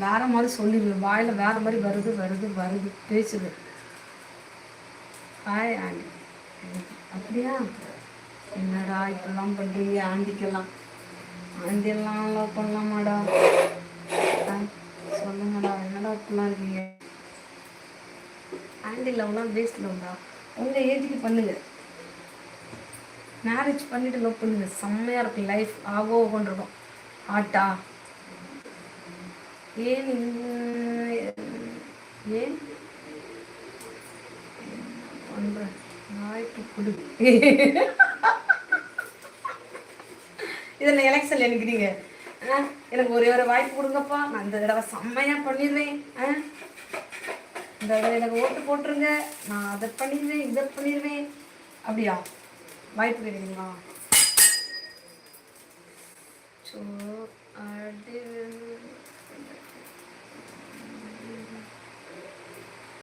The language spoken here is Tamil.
வேற மாதிரி சொல்லிடுவேன், வாயில் வேற மாதிரி வருது வருது வருது பேசுது. Hi aunty. அப்படியா? என்னடா இப்பெல்லாம் பண்ணுறீங்க? ஆண்டிக்கெல்லாம் ஆண்டியெல்லாம் லவ் பண்ணலாமாடா? சொல்லுங்கடா, என்னடா இப்பெல்லாம் இருக்கீங்க? ஆண்டி லவ்லாம் வேஸ்ட் லவ்டா. உங்கள் ஏஜுக்கு பண்ணுங்க, மேரேஜ் பண்ணிட்டு லவ் பண்ணுங்க, செம்மையாக இருக்கும் லைஃப். ஆகோ கொண்டிருக்கும் ஆட்டா. ஏன் ஏன் பண்ற வாய்ப்பு கொடு. இதில் எலெக்ஷன் நினைக்கிறீங்க? எனக்கு ஒரே ஒரு வாய்ப்பு கொடுங்கப்பா, நான் இந்த தடவை செம்மையாக பண்ணிடுவேன். இந்த தடவை எனக்கு ஓட்டு போட்டுருங்க, நான் அதை பண்ணிடுவேன் இதை பண்ணிடுவேன். அப்படியா? வாய்ப்பு கிடைக்குங்களா? ஸோ